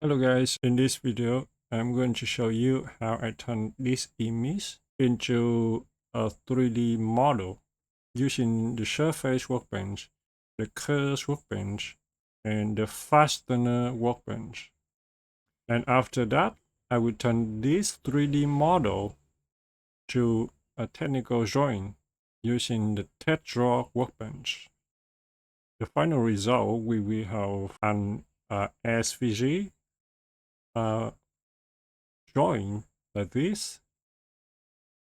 Hello guys, in this video I'm going to show you how I turn this image into a 3D model using the surface workbench, the curves workbench, and the fastener workbench. And after that, I will turn this 3D model to a technical drawing using the TechDraw workbench. The final result we will have an SVG drawing like this,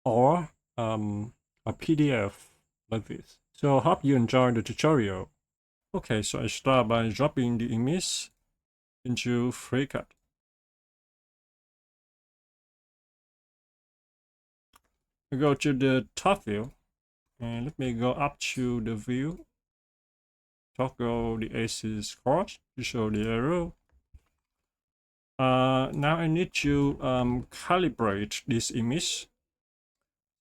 or a PDF like this. So I hope you enjoy the tutorial. Okay, so I start by dropping the image into FreeCAD. I go to the top view, and let me go up to the view, toggle the axis cross to show the arrow. Now I need to calibrate this image.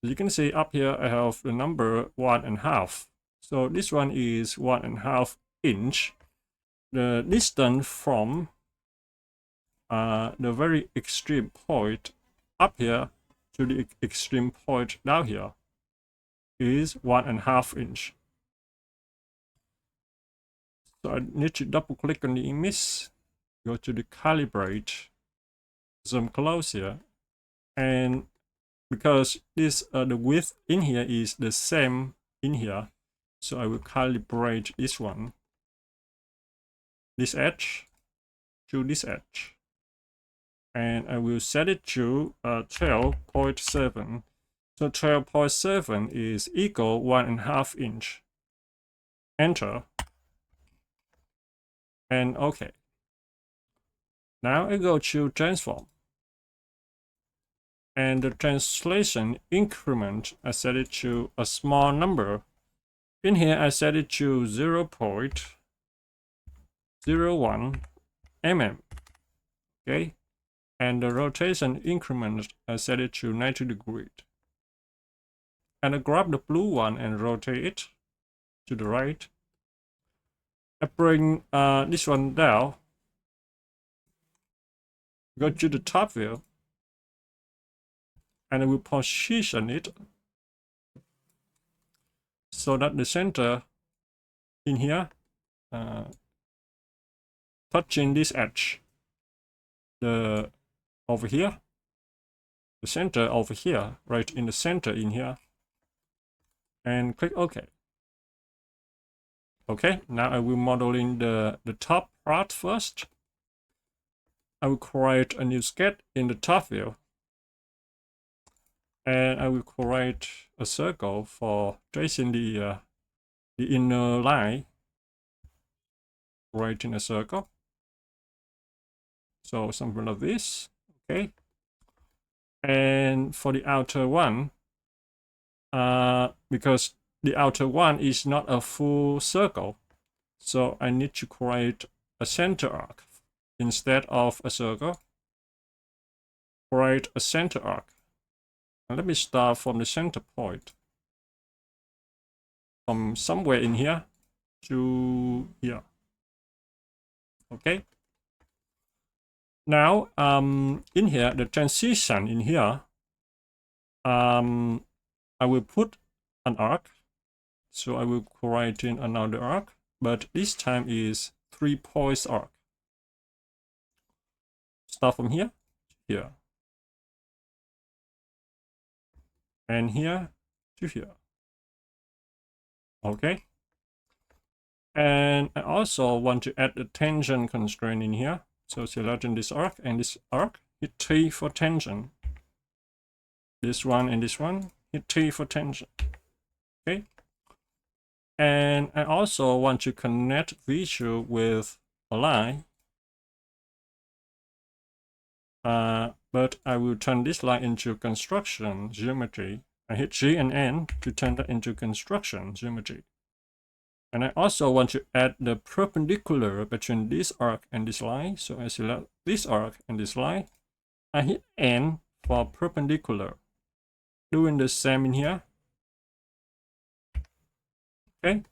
As you can see up here, I have the number 1.5. So this one is 1.5 inch. The distance from the very extreme point up here to the extreme point down here is 1.5 inch. So I need to double click on the image, go to the calibrate, zoom close here, and because this the width in here is the same in here, so I will calibrate this one, this edge to this edge, and I will set it to 12.7. So 12.7 is equal 1.5 inch. Enter. And OK. Now I go to transform. And the translation increment, I set it to a small number. In here, I set it to 0.01 mm. Okay. And the rotation increment, I set it to 90 degrees. And I grab the blue one and rotate it to the right. I bring this one down, go to the top view, and I will position it so that the center in here touching this edge, the over here, the center over here, right in the center in here, and click OK. Okay, now I will model in the top part first. I will create a new sketch in the top view, and I will create a circle for tracing the inner line, right in a circle. So something like this, okay. And for the outer one, because the outer one is not a full circle, so I need to create a center arc. Instead of a circle, create a center arc. And let me start from the center point, from somewhere in here to here. Okay. Now, in here, the transition in here, I will put an arc. So I will create in another arc, but this time is 3 points arc. Start from here, here, and here to here. Okay. And I also want to add a tangent constraint in here. So selecting this arc and this arc, hit T for tangent. This one and this one, hit T for tangent. Okay. And I also want to connect visual with a line. But I will turn this line into construction geometry. I hit G and N to turn that into construction geometry. And I also want to add the perpendicular between this arc and this line. So I select this arc and this line. I hit N for perpendicular. Doing the same in here. Okay.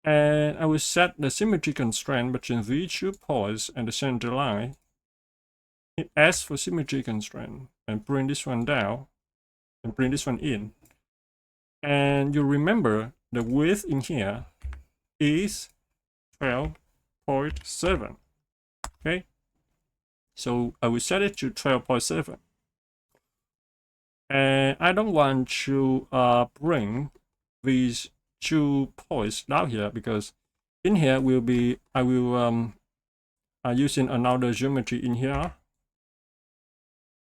And I will set the symmetry constraint between these 2 points and the center line. Hit S for symmetry constraint and bring this one down and bring this one in. And you remember the width in here is 12.7. Okay, so I will set it to 12.7. And I don't want to bring these 2 points down here, because in here I will using another geometry in here.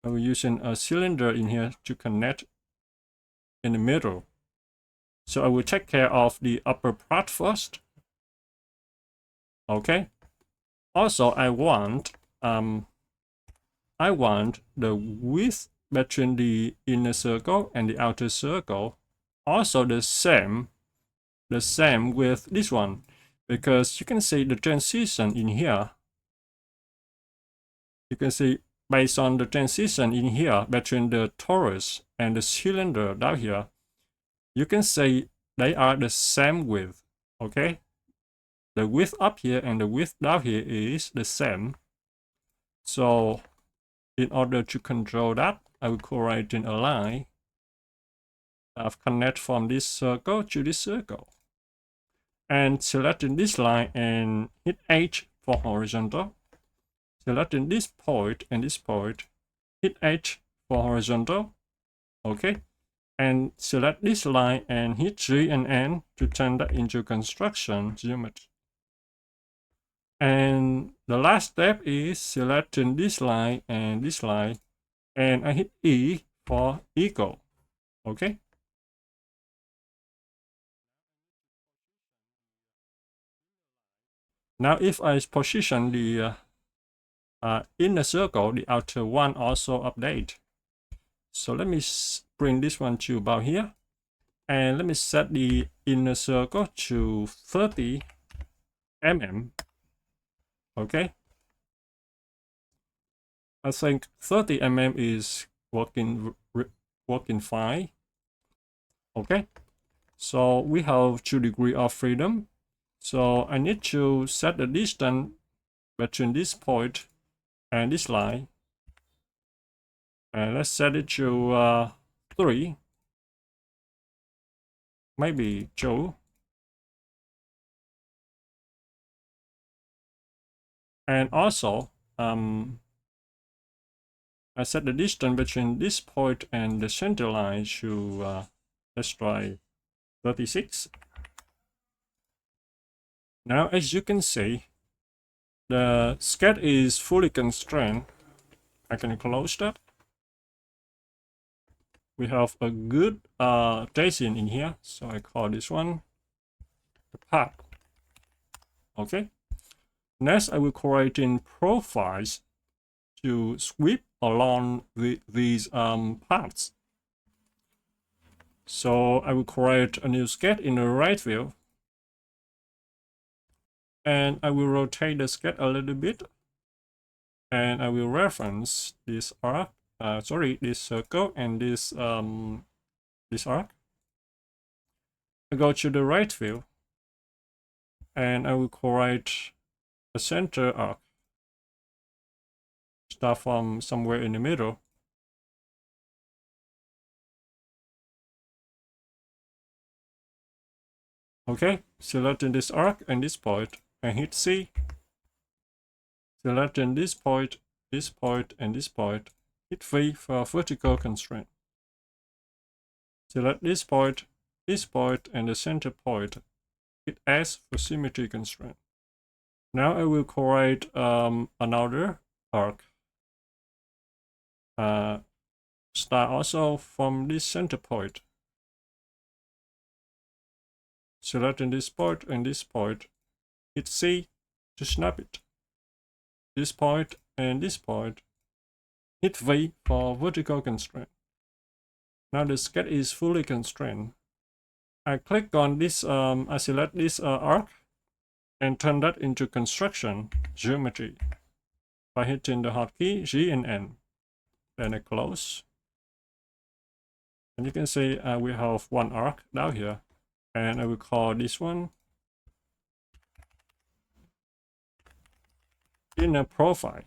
I will using a cylinder in here to connect in the middle. So I will take care of the upper part first. Okay. Also, I want the width between the inner circle and the outer circle also the same with this one, because you can see the transition in here. You can see based on the transition in here between the torus and the cylinder down here, you can see they are the same width. Okay, the width up here and the width down here is the same. So in order to control that, I will create a line of connect from this circle to this circle, and selecting this line and hit H for horizontal. Selecting this point and this point, hit H for horizontal. Okay, and select this line and hit G and N to turn that into construction geometry. And the last step is selecting this line, and I hit E for equal. Okay. Now if I position the inner circle, the outer one also update. So let me bring this one to about here, and let me set the inner circle to 30 mm. Okay, I think 30 mm is working fine. Okay, so we have 2 degrees of freedom. So I need to set the distance between this point and this line, and let's set it to 3, maybe 2. And also I set the distance between this point and the center line to let's try 36. Now as you can see, the sketch is fully constrained. I can close that. We have a good tracing in here, so I call this one the path. Okay, next I will create in profiles to sweep along these paths. So I will create a new sketch in the right view, and I will rotate the sketch a little bit, and I will reference this arc, this circle and this arc. I go to the right view, and I will create a center arc. Start from somewhere in the middle. Okay, selecting this arc and this point, and hit C. Selecting this point, and this point, hit V for vertical constraint. Select this point, and the center point, hit S for symmetry constraint. Now I will create another arc. Start also from this center point. Selecting this point and this point, hit C to snap it. This point and this point, hit V for vertical constraint. Now the sketch is fully constrained. I click on this, I select this arc and turn that into construction geometry by hitting the hotkey G and N. Then I close. And you can see we have one arc down here, and I will call this one inner profile.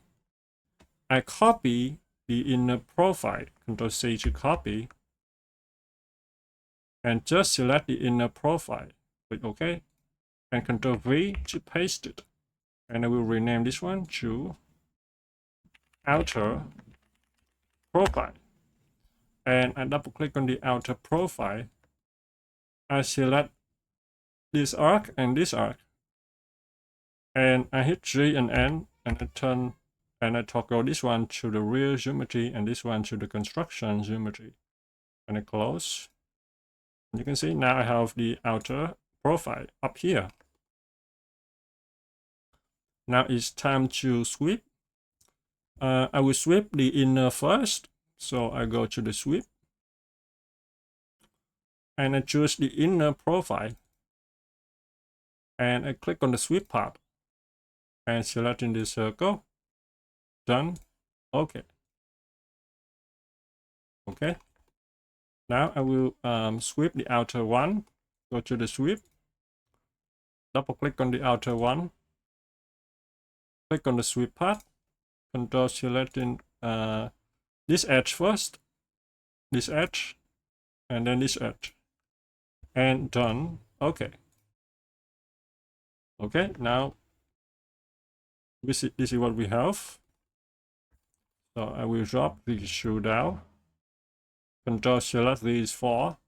I copy the inner profile, Control C to copy, and just select the inner profile. Click OK, and Control V to paste it. And I will rename this one to outer profile. And I double click on the outer profile. I select this arc and this arc. And I hit G and N, and I toggle this one to the real geometry and this one to the construction geometry. And I close. And you can see now I have the outer profile up here. Now it's time to sweep. I will sweep the inner first. So I go to the sweep. And I choose the inner profile. And I click on the sweep part. And selecting the circle. Done. Okay. Okay. Now I will sweep the outer one. Go to the sweep. Double click on the outer one. Click on the sweep part. Control selecting this edge first. This edge. And then this edge. And done. Okay. Okay. Now this is what we have. So I will drop these two down. Control select these four.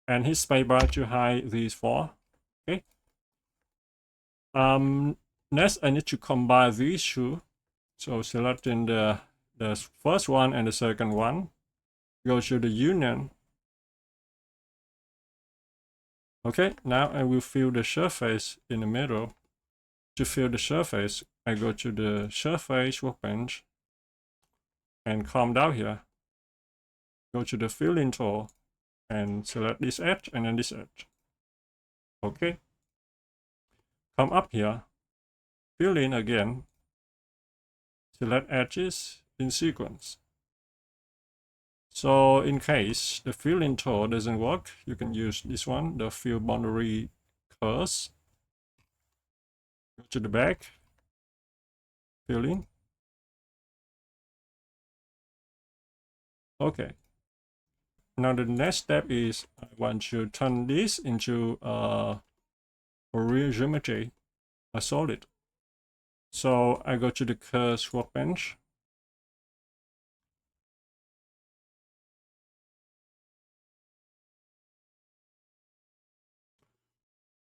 And hit spacebar to hide these four. Okay. Next I need to combine these two. So selecting the first one and the second one. Go to the union. Okay, now I will fill the surface in the middle. To fill the surface, I go to the surface workbench and come down here. Go to the filling tool and select this edge and then this edge. Okay. Come up here, fill in again. Select edges in sequence. So in case the filling tool doesn't work, you can use this one, the fill boundary curves. Go to the back, fill in. Okay. Now the next step is I want to turn this into a real geometry, a solid. So I go to the curves workbench.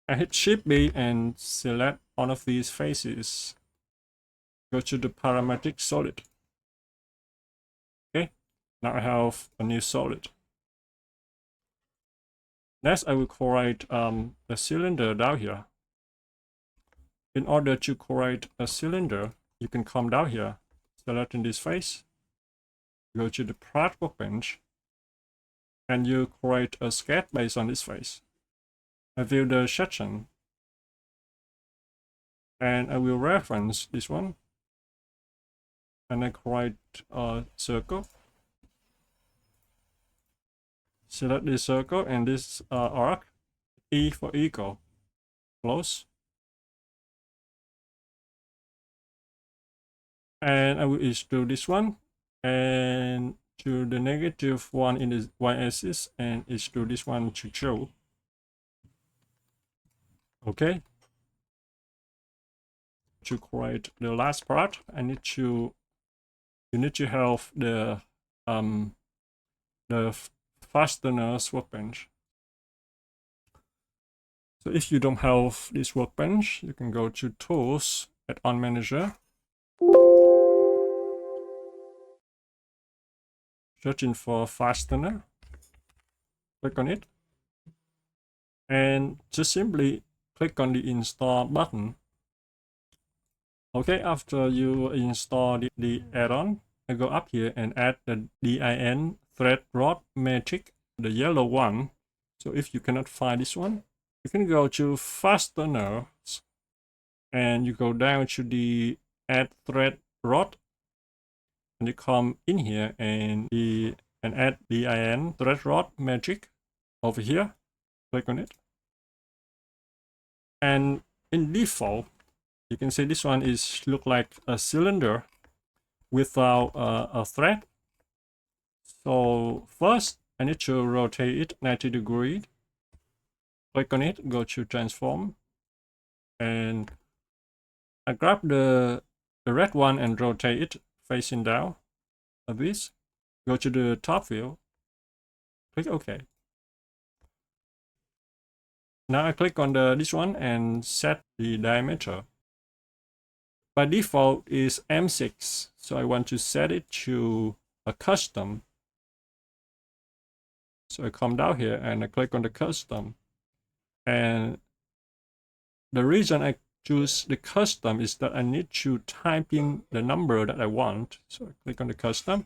I hit Shift B and select one of these faces. Go to the parametric solid. Okay, now I have a new solid. Next, I will create a cylinder down here. In order to create a cylinder, you can come down here, selecting this face, go to the part workbench, and you create a sketch based on this face. I view the section, and I will reference this one, and I create a circle. Select this circle and this arc, E for equal, close. And I will extrude this one and to the -1 in the y-axis and extrude this one to true. Okay. To create the last part, you need to have the fasteners workbench. So if you don't have this workbench, you can go to Tools, Add-on Manager, searching for fastener, click on it, and just simply click on the Install button. Okay, after you install the add-on, I go up here and add the DIN thread rod matrix, the yellow one. So if you cannot find this one, you can go to fasteners and you go down to the add thread rod and you come in here and add DIN thread rod matrix over here. Click on it. And in default, You can see this one is look like a cylinder without a thread. So first I need to rotate it 90 degrees. Click on it, go to transform, and I grab the red one and rotate it facing down like this. Go to the top view, click OK. Now I click on this one and set the diameter. By default is M6, so I want to set it to a custom. So I come down here and I click on the custom. And the reason I choose the custom is that I need to type in the number that I want. So I click on the custom.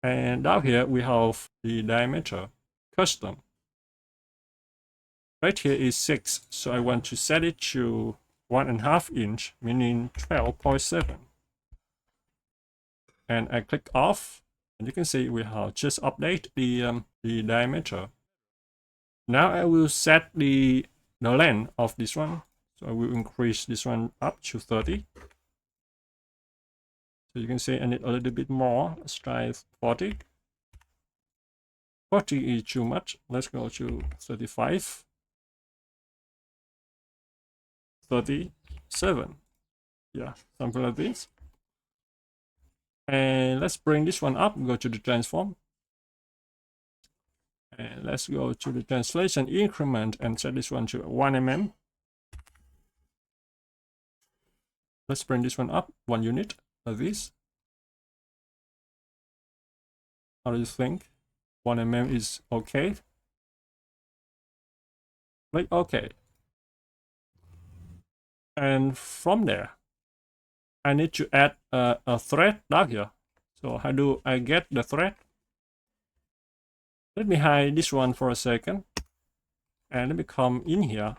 And down here we have the diameter, custom. Right here is 6, so I want to set it to 1.5 inch, meaning 12.7. And I click off, and you can see we have just update the diameter. Now I will set the length of this one. So I will increase this one up to 30. So you can see I need a little bit more. Let's try 40. 40 is too much. Let's go to 35. 37. Yeah, something like this. And let's bring this one up, go to the transform. And let's go to the translation increment and set this one to 1 mm. Let's bring this one up 1 unit like this. How do you think? 1 mm is okay. Click OK. And from there, I need to add a thread down here. So how do I get the thread? Let me hide this one for a second. And let me come in here.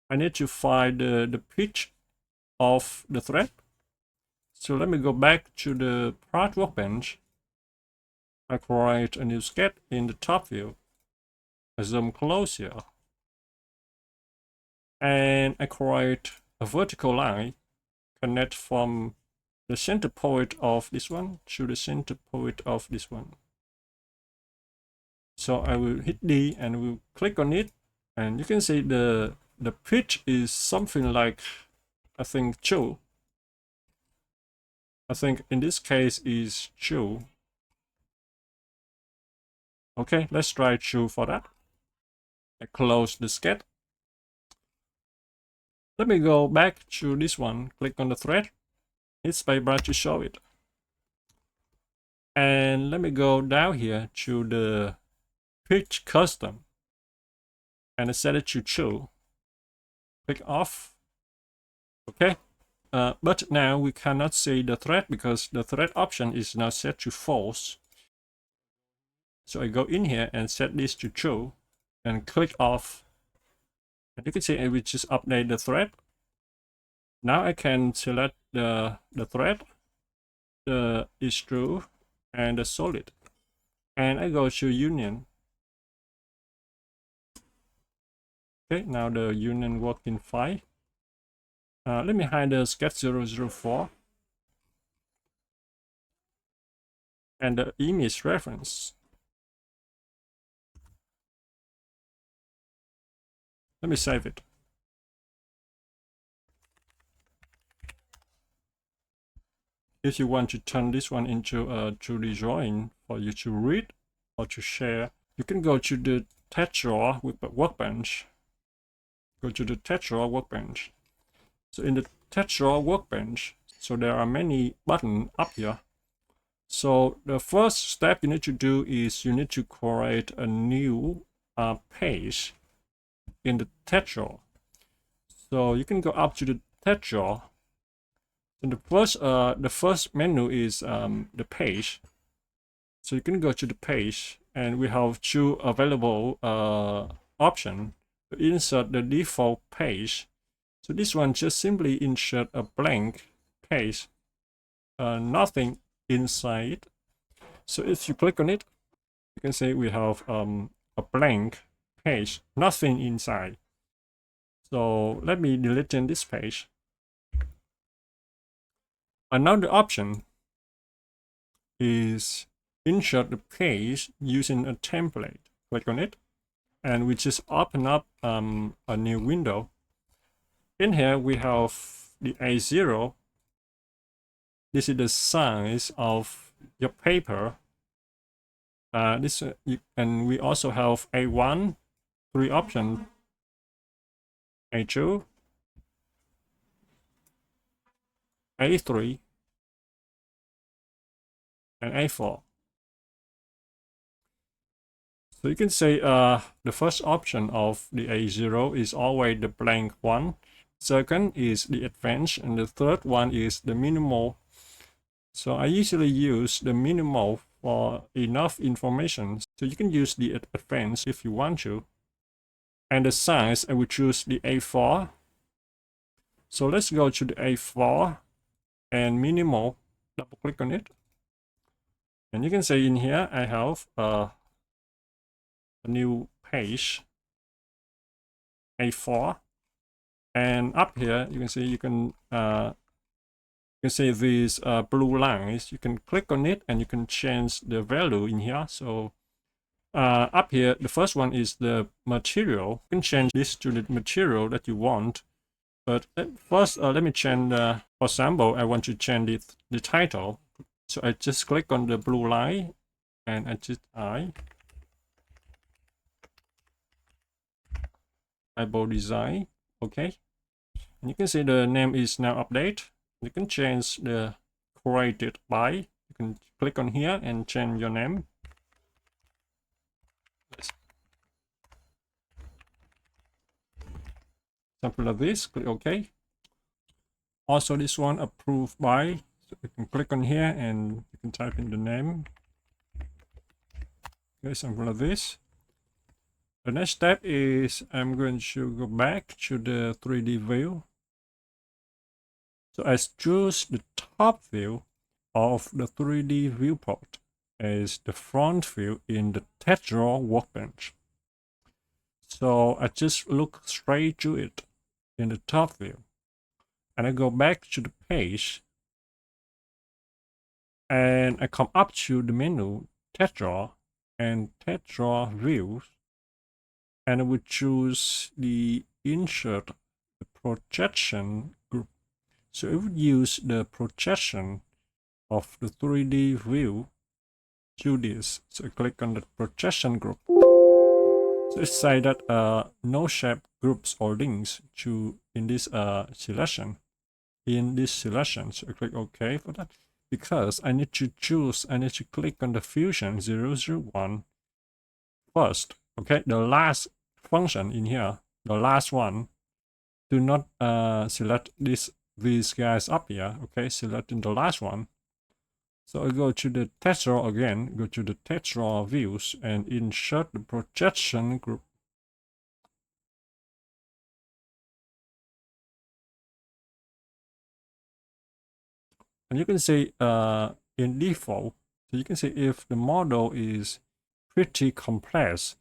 I need to find the pitch of the thread. So let me go back to the part workbench. I create a new sketch in the top view. I zoom close here. And I create a vertical line, connect from the center point of this one to the center point of this one. So I will hit D and we'll click on it, and you can see the pitch is something like, I think 2. I think in this case is 2. Okay, let's try 2 for that. I close the sketch. Let me go back to this one, click on the thread, hit spacebar to show it. And let me go down here to the pitch custom and I set it to 2. Click off. Okay. But now we cannot see the thread because the thread option is now set to false. So I go in here and set this to 2 and click off. And you can see I will just update the thread. Now I can select the thread, the extrude, and the solid. And I go to union. Okay, now the union working fine. Let me hide the sketch 004 and the image reference. Let me save it. If you want to turn this one into a 2D drawing for you to read or to share, you can go to the TechDraw with the workbench. Go to the TechDraw workbench. So in the TechDraw workbench, so there are many buttons up here. So the first step you need to do is you need to create a new page in the TechDraw. So you can go up to the TechDraw. And the first menu is the page. So you can go to the page, and we have 2 available options to insert the default page. So this one just simply insert a blank page, nothing inside. So if you click on it, you can see we have a blank page, nothing inside. So let me delete this page. Another option is insert the page using a template. Click on it, and we just open up a new window. In here, we have the A0. This is the size of your paper. And we also have A1, 3 options, A2, A3, and A4. So you can say the first option of the A0 is always the blank one. Second is the advanced, and the third one is the minimal. So I usually use the minimal for enough information. So you can use the advanced if you want to. And the size, I will choose the A4. So let's go to the A4 and minimal. Double click on it. And you can see in here I have a new page, A4. And up here you can see you can see these blue lines. You can click on it and you can change the value in here. So up here, the first one is the material. You can change this to the material that you want. But first, let me change, for example, I want to change the title. So I just click on the blue line and I just eyeball design. Okay. And you can see the name is now updated. You can change the created by. You can click on here and change your name. Something like this. Click OK. Also, this one approved by. So you can click on here and you can type in the name. Okay, something like this. The next step is I'm going to go back to the 3D view. So I choose the top view of the 3D viewport as the front view in the TechDraw workbench. So I just look straight to it in the top view. And I go back to the page. And I come up to the menu, TechDraw, and TechDraw views. And I would choose the insert the projection group. So it would use the projection of the 3D view to this. So I click on the projection group. So it say that no shape groups or links to in this selection. So I click OK for that. Because I need to click on the fusion 001 first. Okay, the last function in here, the last one. Do not select these guys up here. Okay, selecting the last one. So I go to the TechDraw again, go to the TechDraw views and insert the projection group. And you can see in default, so you can see if the model is pretty complex,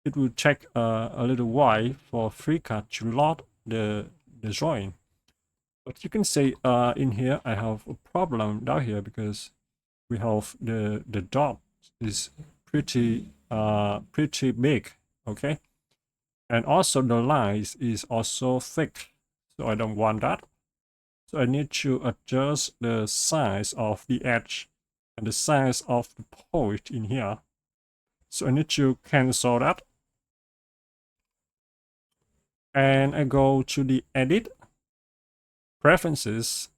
it will take a little while for FreeCAD to load the drawing. But you can see in here I have a problem down here because we have the dot is pretty big, okay, and also the lines is also thick, so I don't want that. So I need to adjust the size of the edge and the size of the point in here. So I need to cancel that, and I go to the edit preferences,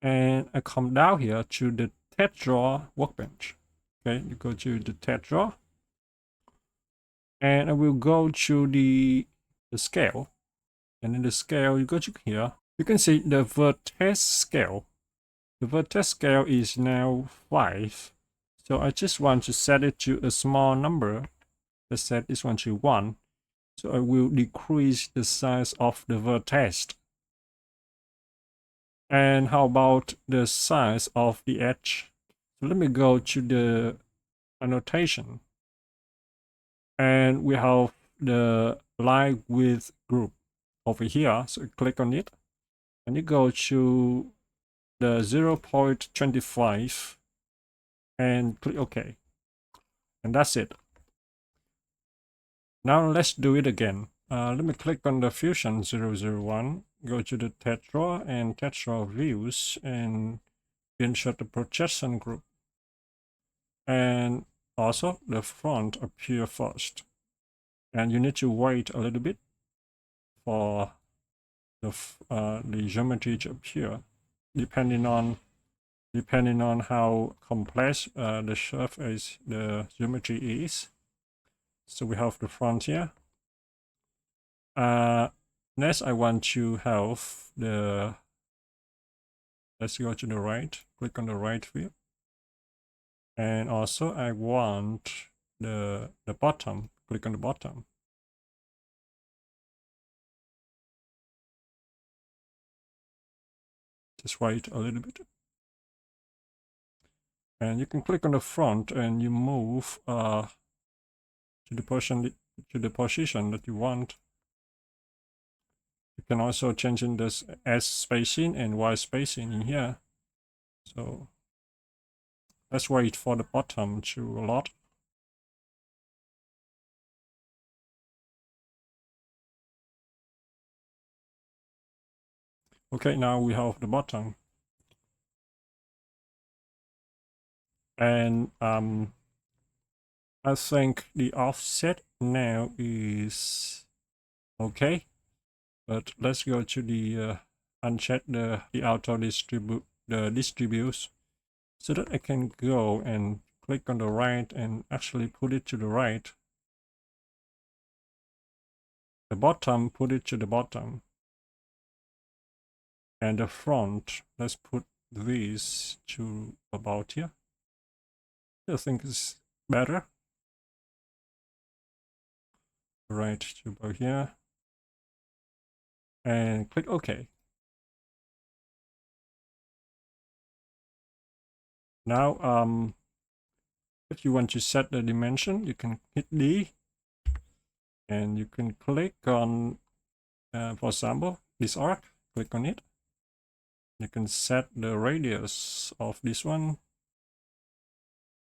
and I come down here to the TechDraw workbench. Okay, you go to the TechDraw, and I will go to the scale, and in the scale you go to here. You can see the vertex scale. The vertex scale is now 5. So I just want to set it to a small number. Let's set this one to 1. So I will decrease the size of the vertex. And how about the size of the edge? So let me go to the annotation. And we have the line width group over here. So click on it. and you go to the 0.25 and click OK. And that's it. Now let's do it again. Let me click on the Fusion 001, go to the TechDraw and TechDraw views and insert the projection group. And also the front appear first. And you need to wait a little bit for the geometry to appear, depending on how complex the surface, the geometry is. So we have the front here. Next, I want to have the, let's go to the right, click on the right view. And also I want the bottom, click on the bottom. Just wait a little bit. And you can click on the front and you move to the position that you want. You can also change in this S spacing and Y spacing in here. So let's wait for the bottom to load. Okay, now we have the bottom. And I think the offset now is okay. But let's go to the uncheck the auto distributes, so that I can go and click on the right and actually put it to the right. The bottom, put it to the bottom. And the front, let's put this to about here. I think it's better. Right to about here. And click OK. Now, if you want to set the dimension, you can hit D. And you can click on, for example, this arc. Click on it. You can set the radius of this one.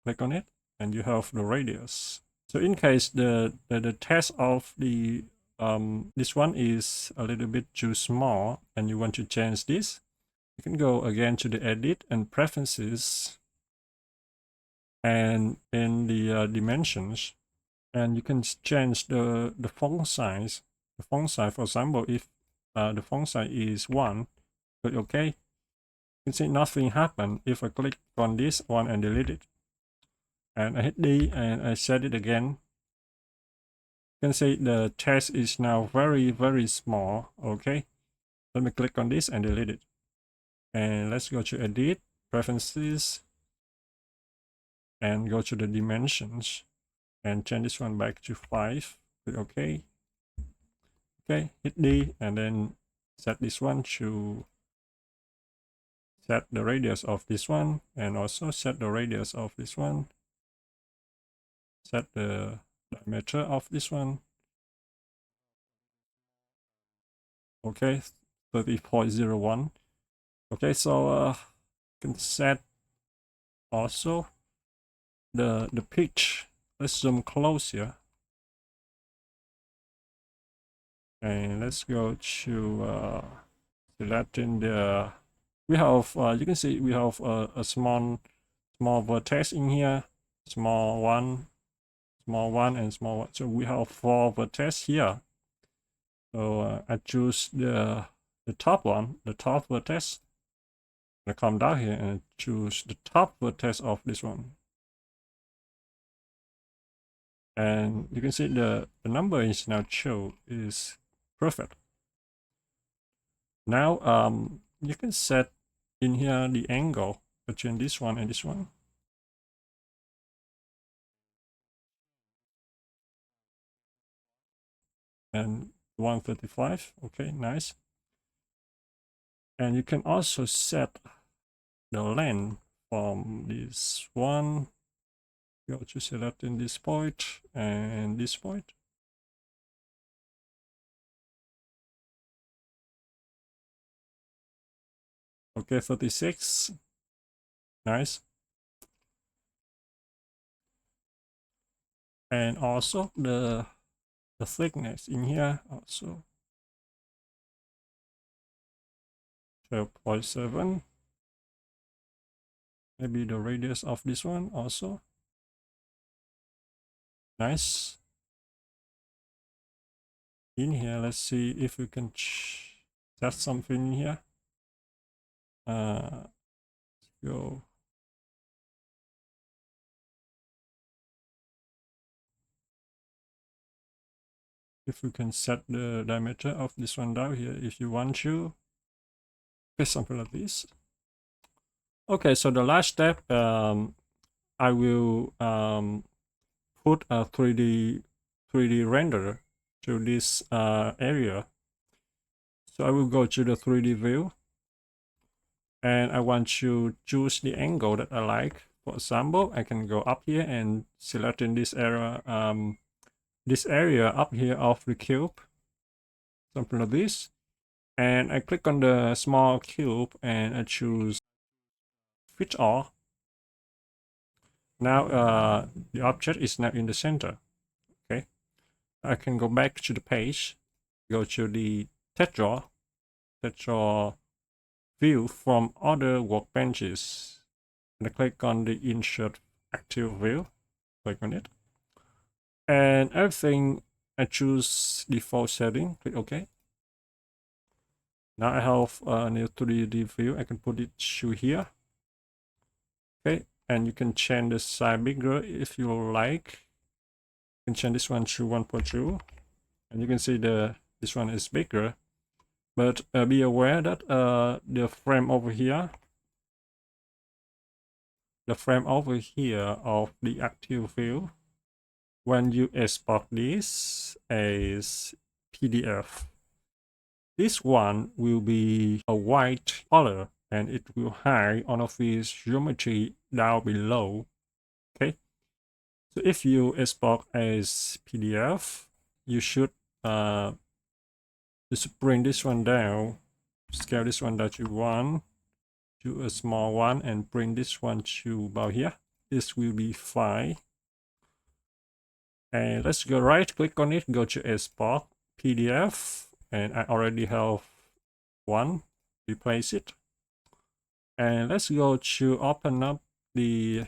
Click on it, and you have the radius. So in case the test of the this one is a little bit too small and you want to change this, you can go again to the edit and preferences, and in the dimensions, and you can change the font size. The font size, for example, if the font size is 1, click OK. You can see nothing happened if I click on this one and delete it. And I hit D and I set it again. You can see the text is now very, very small. Okay. Let me click on this and delete it. And let's go to edit, preferences, and go to the dimensions and change this one back to 5. Click OK. Okay, hit D and then set this one to set the radius of this one, and also set the radius of this one. Set the diameter of this one. Okay, 30.01. Okay, so you can set also the pitch. Let's zoom close here. And let's go to selecting the, we have, you can see we have a small vertex in here, small one, and small one. So we have 4 vertex here. So I choose the top one, the top vertex. I come down here and choose the top vertex of this one. And you can see the number is now show is perfect. Now you can set in here the angle between this one and this one. And 135. Okay, nice. And you can also set the length from this one. Go to selecting this point and this point. Okay, 36. Nice. And also the thickness in here also 12.7. Maybe the radius of this one also. Nice. In here, let's see if we can set something in here. Let's go. If we can set the diameter of this one down here, if you want to. Okay, something like this. Okay, so the last step, I will put a 3D render to this area. So I will go to the 3D view, and I want to choose the angle that I like. For example, I can go up here and select in this area up here of the cube, something like this. And I click on the small cube and I choose fit all. Now the object is now in the center. Okay, I can go back to the page, go to the TechDraw view from other workbenches, and I click on the insert active view, click on it, and everything I choose default setting, click OK. Now I have a new 3D view. I can put it to here. Okay, and you can change the size bigger if you like. You can change this one to 1.2, and you can see this one is bigger. But be aware that the frame over here of the active view, when you export this as PDF, this one will be a white color and it will hide all of this geometry down below. Okay, so if you export as PDF, you should just bring this one down, scale this one down to 1, to a small one, and bring this one to about here. This will be fine. And let's go right click on it, go to export PDF, and I already have one. Replace it, and let's go to open up the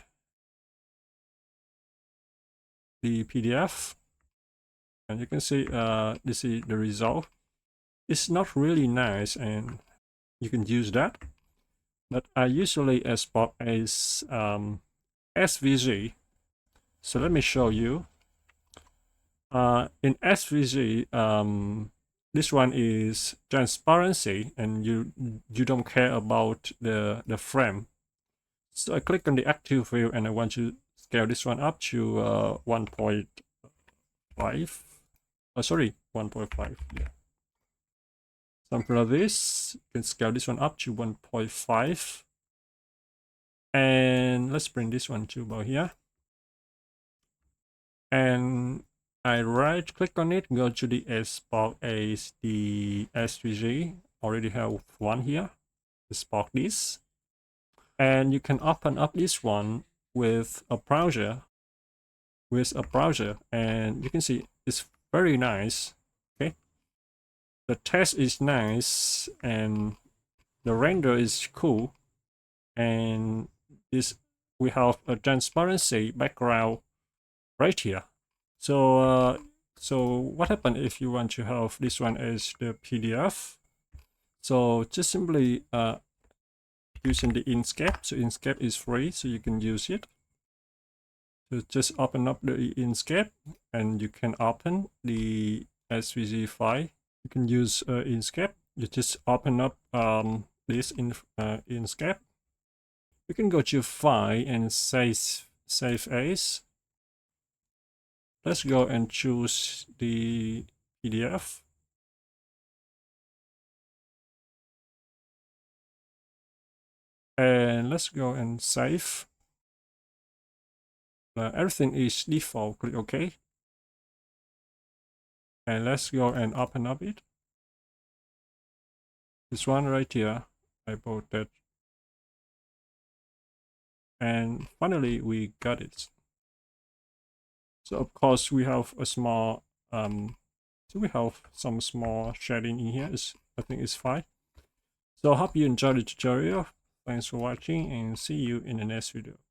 PDF, and you can see this is the result. It's not really nice, and you can use that, but I usually export as SVG. So let me show you. In SVG, this one is transparency, and you don't care about the frame. So I click on the active view, and I want to scale this one up to 1.5. Oh, sorry, 1.5. Yeah, something like this. You can scale this one up to 1.5, and let's bring this one to about here. And I right click on it, go to the export as the SVG. Already have one here. Export this, and you can open up this one with a browser. And you can see it's very nice. Okay, the text is nice and the render is cool, and this we have a transparency background right here. So what happens if you want to have this one as the PDF? So just simply using the Inkscape. So Inkscape is free, so you can use it. So just open up the Inkscape, and you can open the SVG file. You can use Inkscape. You just open up this in Inkscape. You can go to File and save as. Let's go and choose the PDF. And let's go and save. Everything is default. Click OK. And let's go and open up it. This one right here. about that. And finally, we got it. So of course we have a small, so we have some small shading in here. I think it's fine. So I hope you enjoyed the tutorial. Thanks for watching and see you in the next video.